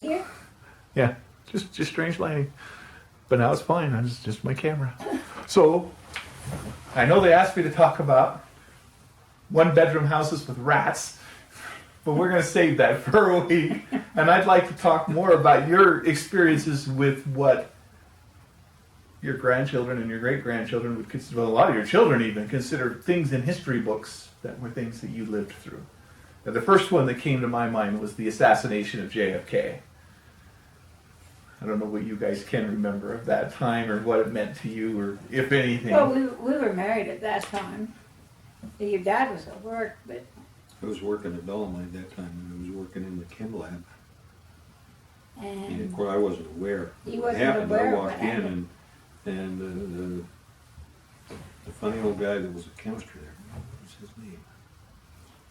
Here? Yeah, just strange lighting. But now it's fine. It's just my camera. So, I know they asked me to talk about one-bedroom houses with rats, but we're going to save that for a week. And I'd like to talk more about your experiences with what your grandchildren and your great-grandchildren would consider, well, a lot of your children even consider things in history books that were things that you lived through. Now, the first one that came to my mind was the assassination of JFK. I don't know what you guys can remember of that time or what it meant to you or if anything. Well, we were married at that time. Your dad was at work, but I was working at Dolomite at that time, and I was working in the chem lab. And of and course, I wasn't aware. He What wasn't happened, aware I of walked what in, happened. and the funny old guy that was a chemistry there, what was his name?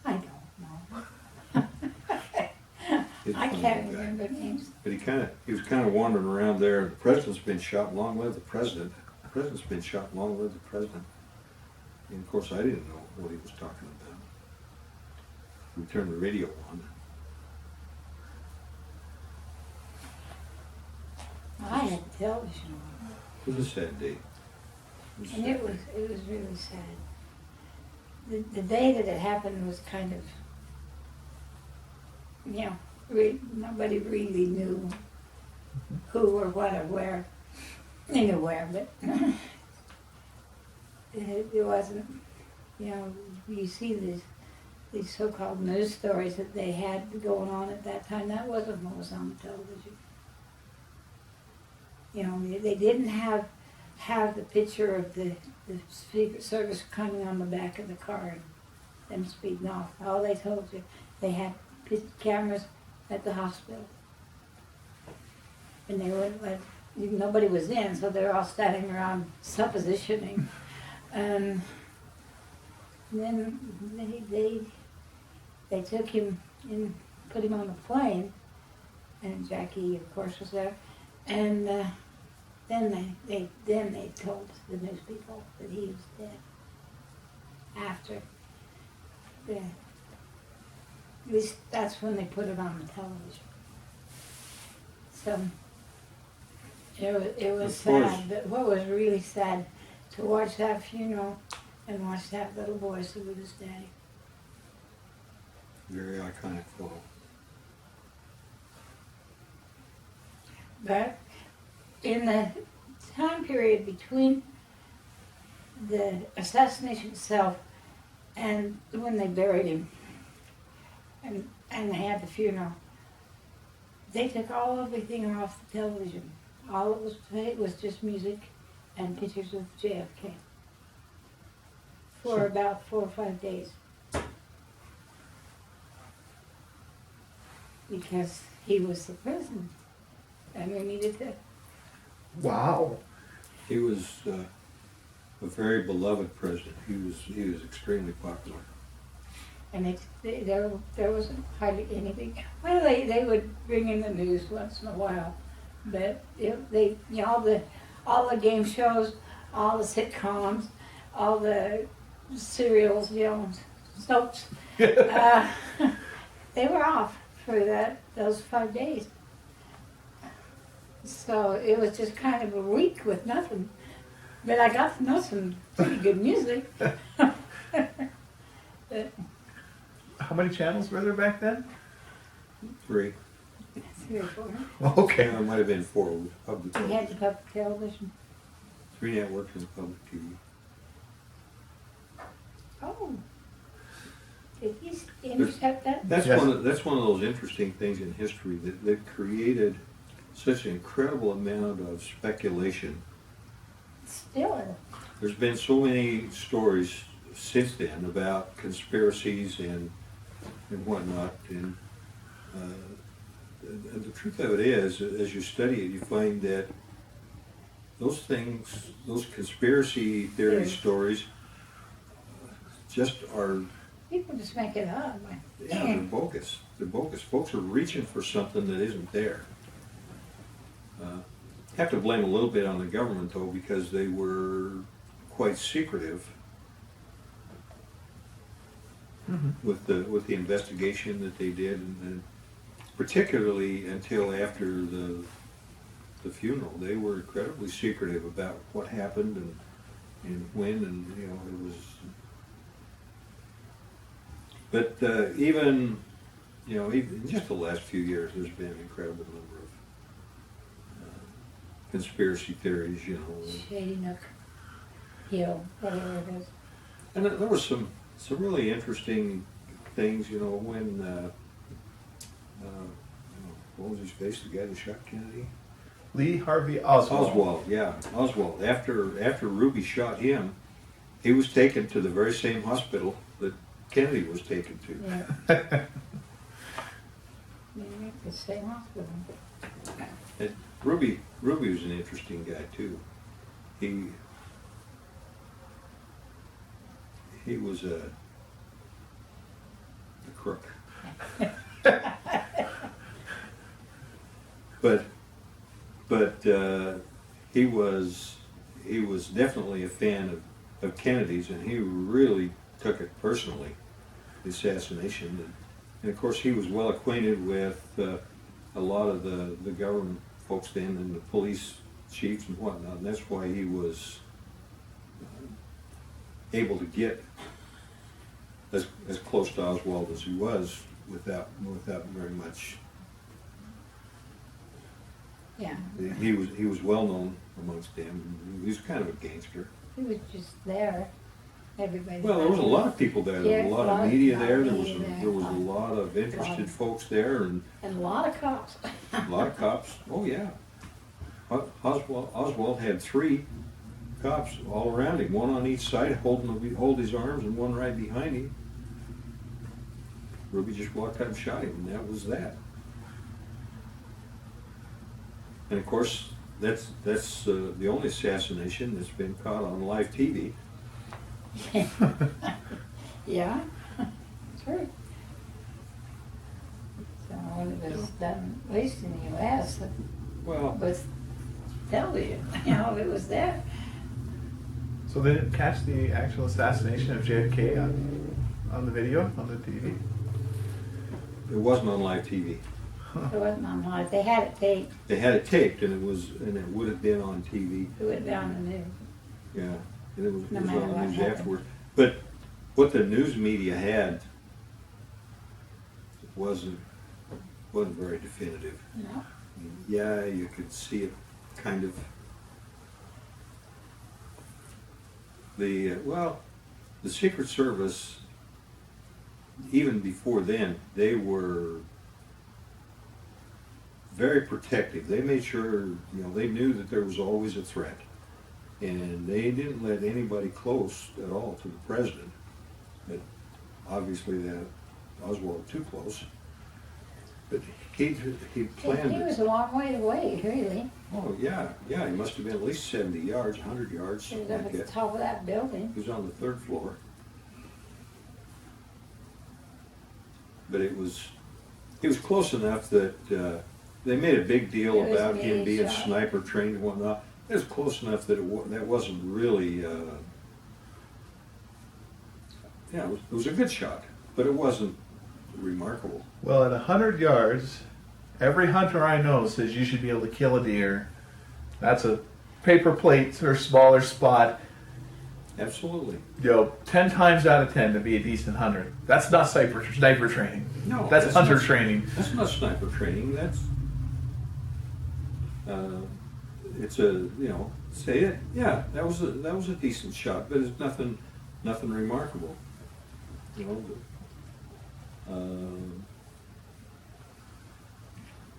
I don't know. He's a I funny can't old guy. remember names. But he was kind of wandering around there. The president's been shot. Long live the president. The president's been shot. Long live the president. And of course, I didn't know what he was talking about. We turned the radio on. I had television on, It was a sad day. and it was really sad. The day that it happened was kind of, nobody really knew who or what or where, anywhere, but it wasn't, you see these so-called news stories that they had going on at that time. That wasn't what was on the television. They didn't have the picture of the Secret Service coming on the back of the car and them speeding off. All they told you, they had cameras at the hospital. And they were like, nobody was in, so they're all standing around suppositioning. And then they took him and put him on the plane, and Jackie, of course, was there. And then they told the news people that he was dead. After, at least that's when they put it on the television. So it was Of course. sad. But what was really sad to watch that funeral and watch that little boy salute his daddy. Very iconic photo. But in the time period between the assassination itself and when they buried him and they had the funeral, they took everything off the television. All it was played was just music and pictures of JFK for about 4 or 5 days. Because he was the president. And we needed to. Wow. He was a very beloved president. He was extremely popular. And there wasn't hardly anything. Well, they would bring in the news once in a while, but all the game shows, all the sitcoms, all the serials, soaps, they were off for those 5 days. So it was just kind of a week with nothing. But I got to know some pretty good music. But How many channels were there back then? 3. 3 or 4. Okay. There might have been 4 with public We had the television. public television. 3 networks and public TV. Oh. Did he intercept that? That's Yes. that's one of those interesting things in history that created such an incredible amount of speculation. Still. There's been so many stories since then about conspiracies and whatnot, and the truth of it is, as you study it, you find that those things, those conspiracy theory Yes. stories, just are, People just make it up. they're bogus. They're bogus. Folks are reaching for something that isn't there. Have to blame a little bit on the government though, because they were quite secretive with the investigation that they did, and particularly until after the funeral. They were incredibly secretive about what happened and when, and you know, it was. But even, you know, even in just the last few years, there's been an incredible number of conspiracy theories, you know. Shady Nook Hill, whatever it is. And there was some really interesting things, you know, when, what was his face, the guy that shot Kennedy? Lee Harvey Oswald. Oswald, yeah, Oswald. After Ruby shot him, he was taken to the very same hospital that Kennedy was taken to. Yeah. Maybe the same hospital. And Ruby was an interesting guy too. He was a crook. but he was definitely a fan of Kennedy's, and he really took it personally, the assassination. And of course, he was well acquainted with a lot of the government folks then, and the police chiefs and whatnot, and that's why he was able to get as close to Oswald as he was without very much. Yeah. He was well known amongst them. He was kind of a gangster. He was just there. Everybody. Well, there was a lot of people there. There was a lot of media there. There was a there. lot of interested folks there, and a lot of cops. a lot of cops. Oh yeah. Oswald had 3 cops all around him, one on each side, hold his arms, and one right behind him. Ruby just walked out and shot him, and that was that. And of course, that's the only assassination that's been caught on live TV. Yeah, that's right. So when it was done, at least in the U.S., it Well, was television. You know, it was there. So they didn't catch the actual assassination of JFK on the video, on the TV? it wasn't on live TV. It wasn't on live. They had it taped. They had it taped, and it would have been on TV. It would be on the news. Yeah, and it was No on matter the what news happened. afterwards. But what the news media had wasn't very definitive. No. Yeah, you could see it kind of. The Secret Service, even before then, they were very protective. They made sure, they knew that there was always a threat, and they didn't let anybody close at all to the president. But obviously, that Oswald too close. But he planned He it. was a long way away, really. Oh yeah, he must have been at least 70 yards, 100 yards. He was up Like at the that. top of that building. He was on the 3rd floor. But he was close enough that they made a big deal It was about him being being shot. sniper trained and whatnot. It was close enough that that wasn't really. It was a good shot, but it wasn't remarkable. Well, at 100 yards, every hunter I know says you should be able to kill a deer. That's a paper plate or smaller spot. Absolutely. 10 times out of 10 to be a decent hunter. That's not sniper training. No, that's hunter not, training. That's not sniper training. That's it's a say it. Yeah, that was a decent shot, but it's nothing remarkable.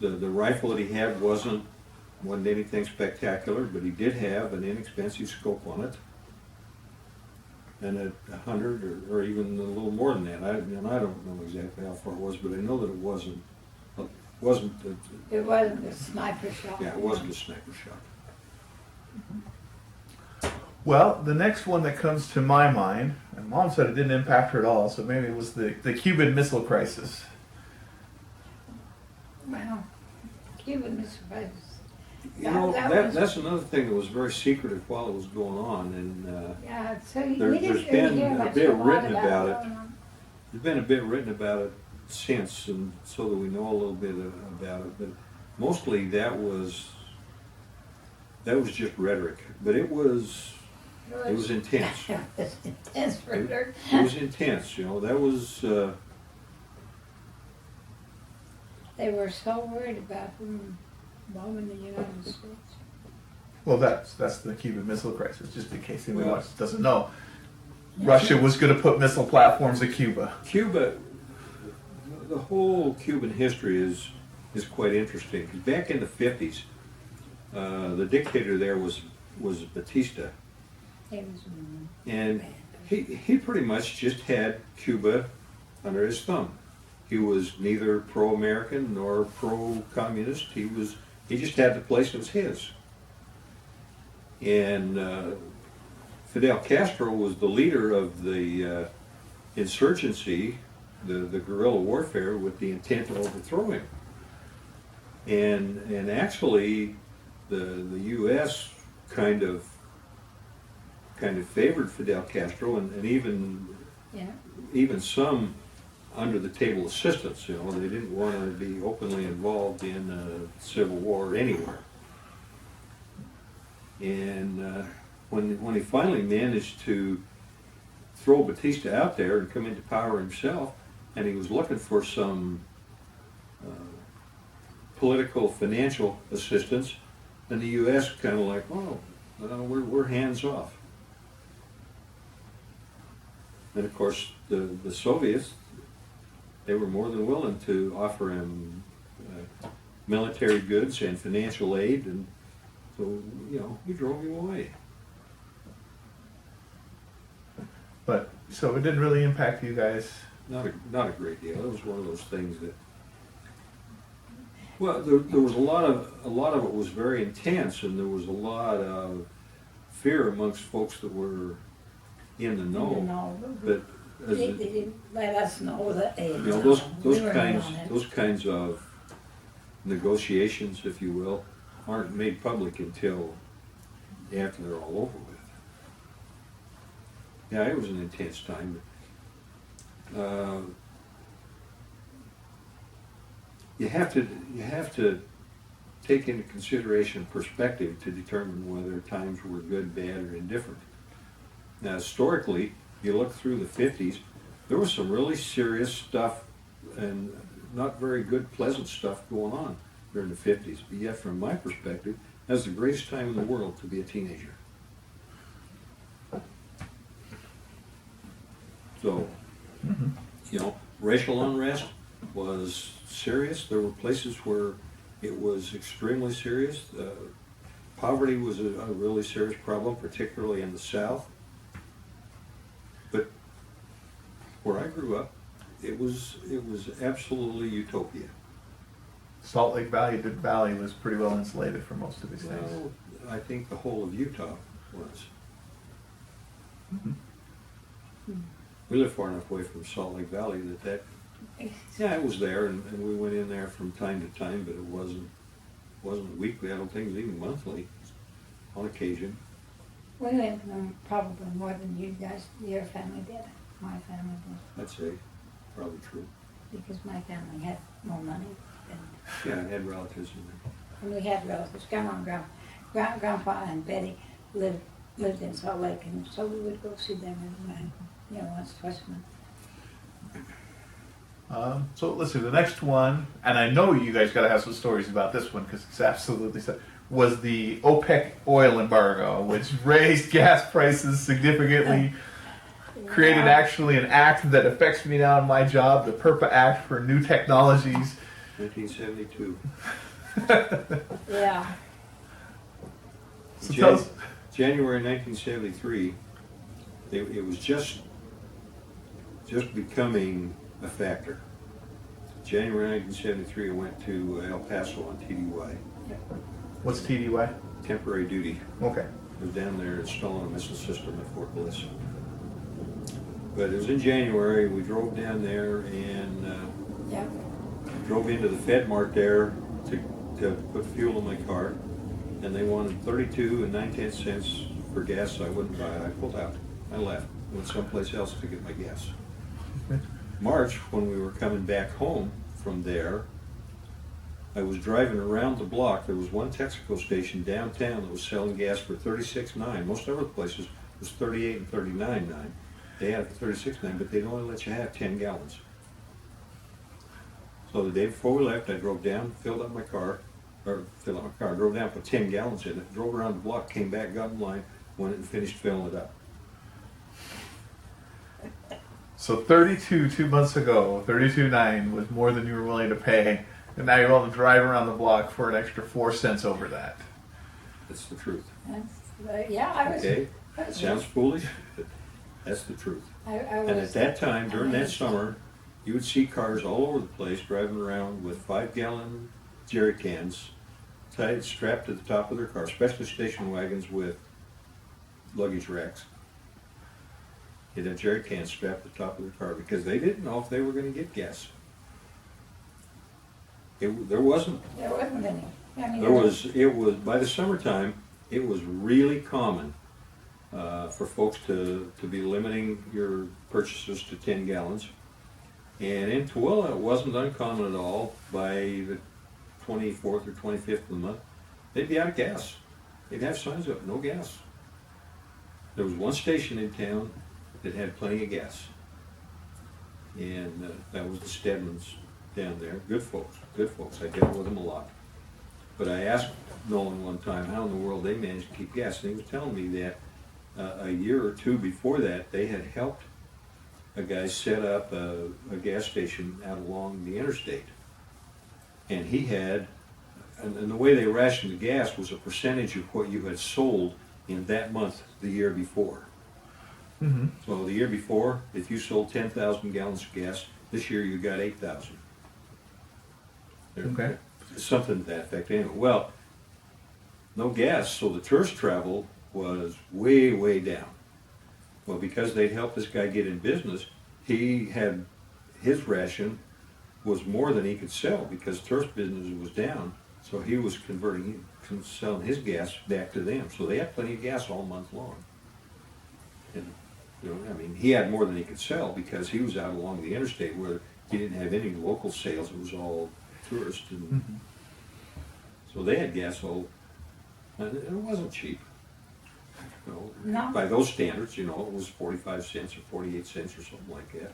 The rifle that he had wasn't anything spectacular, but he did have an inexpensive scope on it, and at 100 or even a little more than that. I don't know exactly how far it was, but I know that it wasn't. It wasn't a sniper shot. Yeah, it wasn't a sniper shot. Well, the next one that comes to my mind, and Mom said it didn't impact her at all, so maybe it was the Cuban Missile Crisis. Well, Cuban Missile Crisis. That's another thing that was very secretive while it was going on, and Yeah, so there's we didn't been really hear a much bit a lot written about it. going on. There's been a bit written about it since, and so that we know a little bit about it. But mostly that was just rhetoric. But it was intense. It was intense for her. It was intense. You know, that was. They were so worried about them bombing the United States. Well, that's the Cuban Missile Crisis, just in case anyone Well, doesn't know. Russia was going to put missile platforms at Cuba. Cuba, the whole Cuban history is quite interesting. 'Cause back in the 50s, the dictator there was Batista, It was and bad. he pretty much just had Cuba under his thumb. He was neither pro-American nor pro-communist. He just had the place. It was his. And Fidel Castro was the leader of the insurgency, the guerrilla warfare, with the intent to overthrow him. And actually, the U.S. kind of favored Fidel Castro, and even some under the table assistance. You know, they didn't want to be openly involved in a civil war anywhere. And when he finally managed to throw Batista out there and come into power himself, and he was looking for some political, financial assistance, then the U.S. kind of like, oh, we're hands off. And of course, the Soviets, they were more than willing to offer him military goods and financial aid, and so, you know, he drove him away. But so it didn't really impact you guys. Not a great deal. It was one of those things that, well, there was a lot of it was very intense, and there was a lot of fear amongst folks that were in the know. No, But as they didn't let us know that they. you know, those kinds of negotiations, if you will, aren't made public until after they're all over with. Yeah, it was an intense time. You have to take into consideration perspective to determine whether times were good, bad, or indifferent. Now, historically, you look through the 50s, there was some really serious stuff and not very good, pleasant stuff going on during the 50s. But yet, from my perspective, that's the greatest time in the world to be a teenager. So, you know, racial unrest was serious. There were places where it was extremely serious. Poverty was a really serious problem, particularly in the South. But where I grew up, it was absolutely utopia. Salt Lake Valley was pretty well insulated from most of these things. Well, I think the whole of Utah was. We lived far enough away from Salt Lake Valley that yeah, it was there, and we went in there from time to time, but it wasn't weekly. I don't think it was even monthly. On occasion. We went probably more than you guys, your family did, my family did, I'd say probably true. because my family had more money than, Yeah, I had relatives in there. and we had relatives. Grandma and Grandpa and Betty lived in Salt Lake, and so we would go see them once, twice a month. So let's see, the next one, and I know you guys got to have some stories about this one because it's absolutely sad, was the OPEC oil embargo, which raised gas prices significantly, created actually an act that affects me now in my job, the PURPA Act for New Technologies. 1972. Yeah. So tell us. January 1973, it was just becoming a factor. January 1973, I went to El Paso on TDY. What's TDY? Temporary duty. Okay. I was down there installing a missile system at Fort Bliss. But it was in January. We drove down there and Yeah. drove into the Fed Mart there to put fuel in my car, and they wanted 32 and 9/10 cents for gas I wouldn't buy. I pulled out. I left. Went someplace else to get my gas. March, when we were coming back home from there, I was driving around the block. There was one Texaco station downtown that was selling gas for $36.9. Most other places was $38 and $39.9. They had it for $36.9, but they'd only let you have 10 gallons. So the day before we left, I drove down, drove down, put 10 gallons in it, drove around the block, came back, got in line, went and finished filling it up. So 32 2 months ago, 32.9 was more than you were willing to pay, and now you're willing to drive around the block for an extra 4 cents over that. That's the truth. Yeah, I was. Okay? I was- Sounds foolish, but that's the truth. I And at was. that time, during that amazed. summer, you would see cars all over the place driving around with 5-gallon jerry cans strapped to the top of their car, especially station wagons with luggage racks. They had jerry cans strapped to the top of their car because they didn't know if they were going to get gas. There wasn't. There wasn't any. I mean, It was by the summertime. It was really common for folks to be limiting your purchases to 10 gallons. And in Tooele, it wasn't uncommon at all. By the 24th or 25th of the month, they'd be out of gas. They'd have signs up, no gas. There was one station in town that had plenty of gas. And that was the Stedmans down there. Good folks, good folks. I dealt with them a lot. But I asked Nolan one time how in the world they managed to keep gas. And he was telling me that a year or two before that, they had helped a guy set up a gas station out along the interstate. And he had, and the way they rationed the gas was a percentage of what you had sold in that month the year before. Mm-hmm. So the year before, if you sold 10,000 gallons of gas, this year you got 8,000. Okay. Something to that effect. Anyway, well, no gas, so the tourist travel was way, way down. Well, because they'd helped this guy get in business, he had, his ration was more than he could sell because tourist business was down. So he was selling his gas back to them. So they had plenty of gas all month long. And, you know, I mean, he had more than he could sell because he was out along the interstate where he didn't have any local sales. It was all tourists. And Mm-hmm. so they had gas all, and it wasn't cheap. You know, No. by those standards, you know, it was 45 cents or 48 cents or something like that.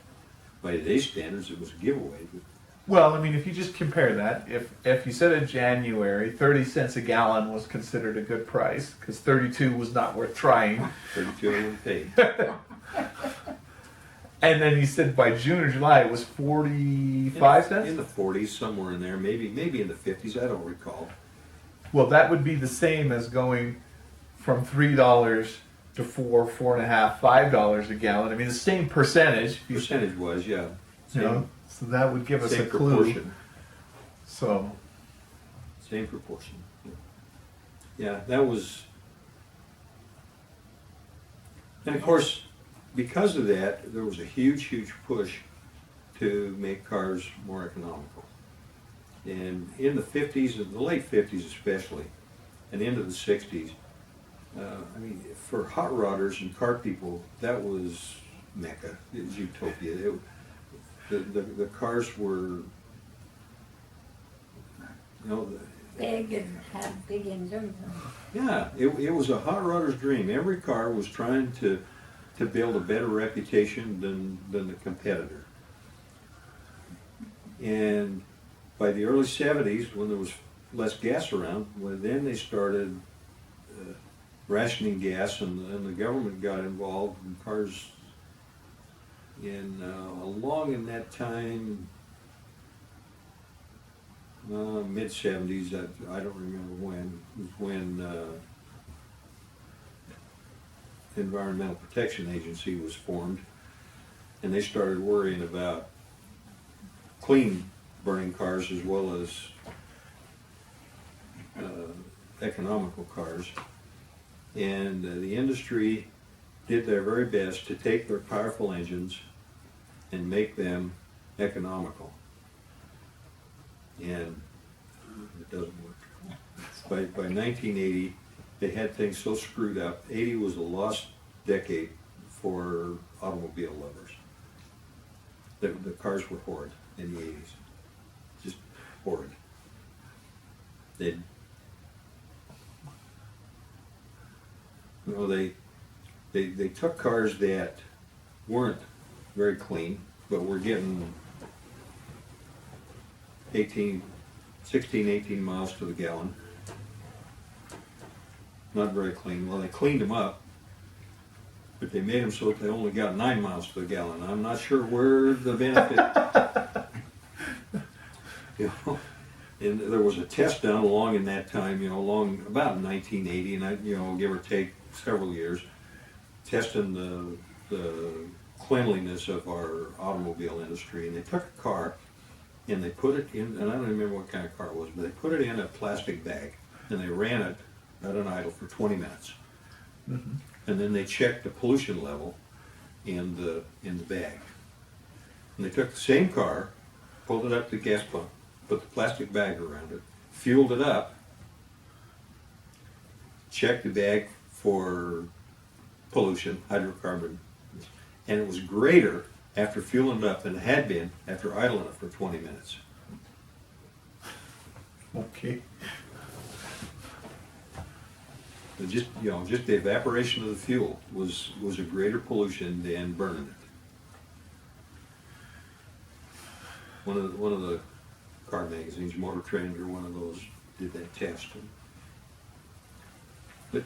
By today's standards, it was a giveaway. But Well, I mean, if you just compare that, if you said in January 30 cents a gallon was considered a good price, because 32 was not worth trying, 32 I wouldn't pay. and then you said by June or July it was 45 In cents? the 40s, somewhere in there, maybe in the 50s, I don't recall. Well, that would be the same as going from $3 to $4.5, $5 a gallon. I mean, the same percentage. if you- Percentage was, yeah. You know, so that would give us Same a clue. proportion. So, Same proportion. Yeah, that was. And of course, because of that, there was a huge, huge push to make cars more economical. And in the 50s, and the late 50s especially, and into the 60s, I mean, for hot rodders and car people, that was Mecca. It was utopia. The cars were, you know, big and had big engines. yeah, it was a hot rodder's dream. Every car was trying to build a better reputation than the competitor. And by the early 70s, when there was less gas around, well, then they started rationing gas, and the government got involved in cars. Along in that time, mid 70s, I don't remember when, was when Environmental Protection Agency was formed, and they started worrying about clean burning cars as well as economical cars. And the industry did their very best to take their powerful engines and make them economical. And it doesn't work. By 1980, they had things so screwed up. 80 was a lost decade for automobile lovers. The cars were horrid in the 80s. Just horrid. They took cars that weren't very clean, but were getting 18 miles to the gallon. Not very clean. Well, they cleaned them up, but they made them so that they only got 9 miles to the gallon. I'm not sure where the benefit. And there was a test done along in that time, along about 1980, and give or take several years, testing the cleanliness of our automobile industry. And they took a car and they put it in, and I don't remember what kind of car it was, but they put it in a plastic bag and they ran it at an idle for 20 minutes. Mm-hmm. And then they checked the pollution level in the bag. And they took the same car, pulled it up to the gas pump, put the plastic bag around it, fueled it up, checked the bag for pollution, hydrocarbon, and it was greater after fueling it up than it had been after idling it for 20 minutes. Okay. Just the evaporation of the fuel was a greater pollution than burning it. One of the car magazines, Motor Trend or one of those, did that test. But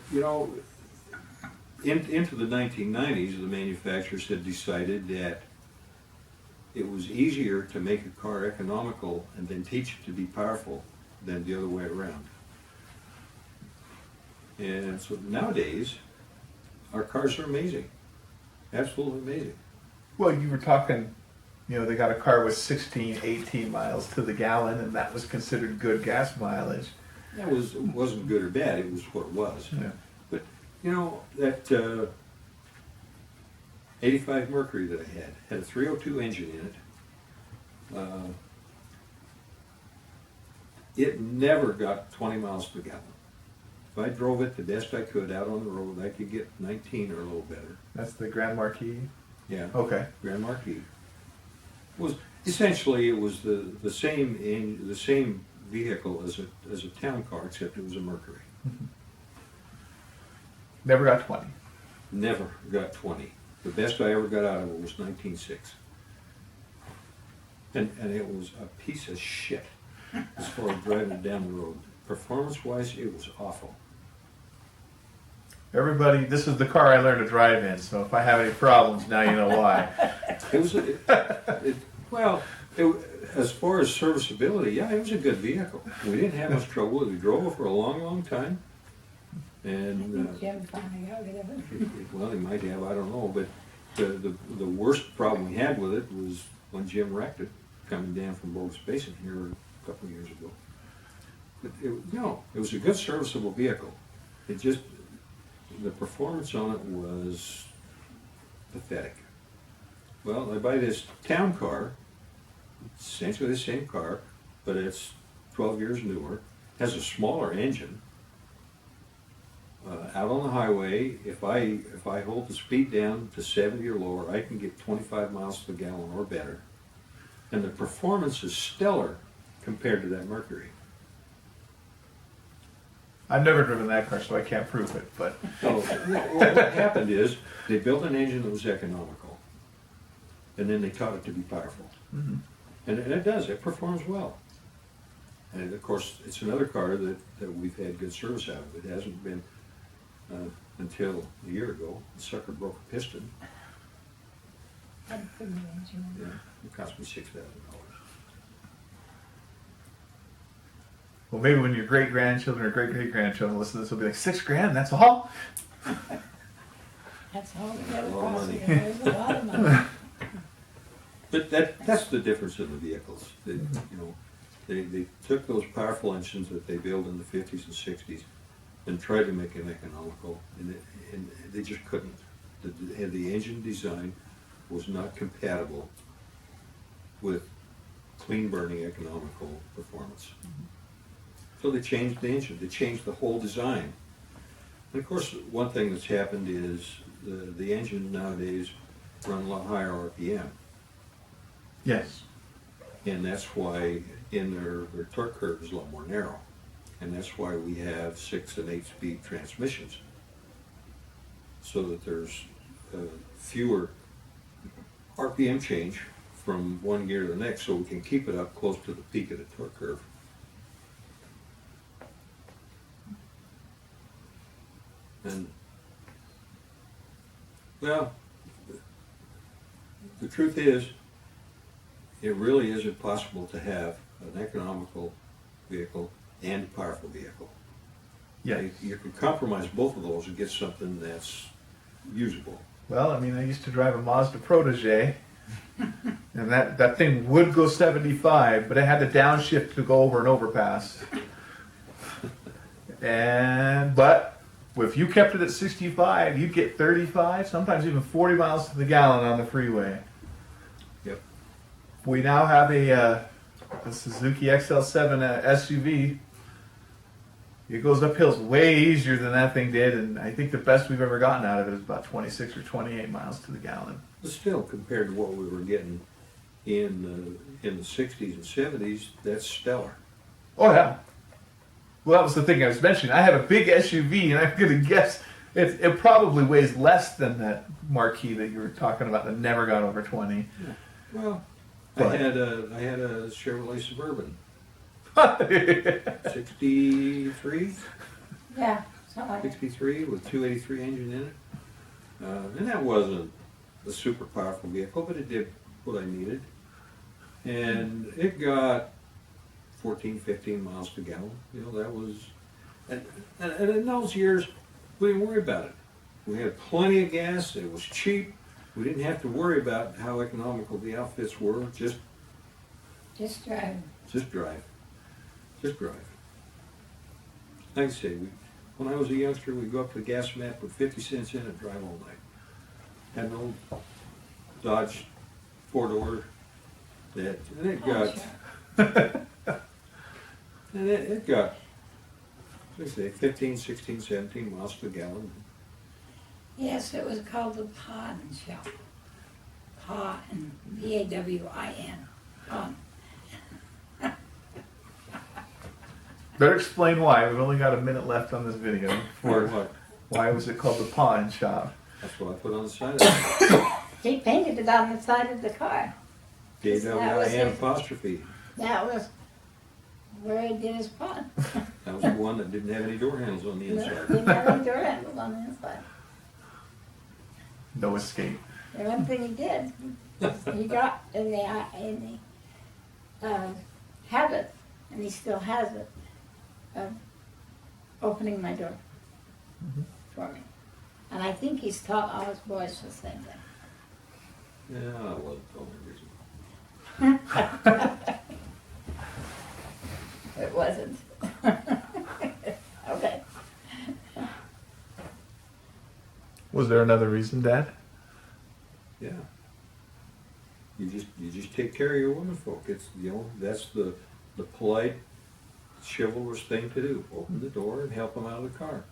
into the 1990s, the manufacturers had decided that it was easier to make a car economical and then teach it to be powerful than the other way around. And so nowadays, our cars are amazing, absolutely amazing. Well, you were talking, they got a car with 16, 18 miles to the gallon, and that was considered good gas mileage. That wasn't good or bad, it was what it was. Yeah. But, that 85 Mercury that I had a 302 engine in it. It never got 20 miles to the gallon. If I drove it the best I could out on the road, I could get 19 or a little better. That's the Grand Marquis? Yeah. Okay. Grand Marquis. It was the same vehicle as a town car, except it was a Mercury. Mm-hmm. Never got 20. Never got 20. The best I ever got out of it was 19.6. And it was a piece of shit as far as driving it down the road. Performance-wise, it was awful. Everybody, this is the car I learned to drive in, so if I have any problems, now you know why. As far as serviceability, yeah, it was a good vehicle. We didn't have much trouble with it. We drove it for a long, long time. And Jim finally got rid of it. well, he might have, I don't know. But the worst problem we had with it was when Jim wrecked it, coming down from Bogus Basin here a couple of years ago. But it was a good serviceable vehicle. It just, the performance on it was pathetic. Well, I buy this town car, essentially the same car, but it's 12 years newer, has a smaller engine. Out on the highway, if I hold the speed down to 70 or lower, I can get 25 miles to the gallon or better. And the performance is stellar compared to that Mercury. I've never driven that car, so I can't prove it, but... So, what happened is, they built an engine that was economical, and then they taught it to be powerful. Mm-hmm. And it does, it performs well. And of course, it's another car that we've had good service out of. It hasn't been until a year ago. The sucker broke a piston. I'd put the engine in. Yeah, it cost me $6,000. Well, maybe when your great-grandchildren or great-great-grandchildren listen to this, they'll be like, $6,000, that's all? That's all the A lot of money. There's a lot of money. But that's the difference in the vehicles. They took those powerful engines that they built in the 50s and 60s and tried to make them economical, and they just couldn't. The engine design was not compatible with clean burning economical performance. So they changed the engine, they changed the whole design. And of course, one thing that's happened is the engine nowadays run a lot higher RPM. Yes. And that's why in their torque curve is a lot more narrow. And that's why we have 6 and 8 speed transmissions. So that there's fewer RPM change from one gear to the next, so we can keep it up close to the peak of the torque curve. And, well, the truth is, it really isn't possible to have an economical vehicle and a powerful vehicle. Yeah. You can compromise both of those and get something that's usable. Well, I mean, I used to drive a Mazda Protege, and that thing would go 75, but it had to downshift to go over an overpass. But if you kept it at 65, you'd get 35, sometimes even 40 miles to the gallon on the freeway. Yep. We now have a Suzuki XL7 SUV. It goes up hills way easier than that thing did, and I think the best we've ever gotten out of it is about 26 or 28 miles to the gallon. But still, compared to what we were getting in the 60s and 70s, that's stellar. Oh yeah. Well, that was the thing I was mentioning. I have a big SUV, and I'm going to guess it probably weighs less than that Marquis that you were talking about that never got over 20. Yeah. Well, But- I had a Chevrolet Suburban, 63, Yeah, something like that. 63 with 283 engine in it, and that wasn't a super powerful vehicle, but it did what I needed, and it got 14, 15 miles per gallon. You know, that was, and in those years, we didn't worry about it. We had plenty of gas. It was cheap. We didn't have to worry about how economical the outfits were. Just drive. drive. Just drive. Like I say, when I was a youngster, we'd go up to the gas map, put 50 cents in and drive all night. Had an old Dodge 4-door and it got, and it got, let's say, 15, 16, 17 miles per gallon. Yes, it was called the Pawn Shop. Pawn, P-A-W-I-N. Pawn. Better explain why. We've only got a minute left on this video. What? Why was it called the Pawn Shop? That's what I put on the side of it. He painted it on the side of the car. P-A-W-I-N apostrophe. That was where he did his pawn. That was the one that didn't have any door handles on the inside. Didn't have any door handles on the inside. No escape. The one thing he did, he got in the habit, and he still has it, of opening my door for me. And I think he's taught all his boys the same thing. Yeah, that wasn't the only reason. It wasn't. Okay. Was there another reason, Dad? Yeah. You just take care of your womenfolk. It's, you know, that's the polite, chivalrous thing to do. Open the door and help them out of the car.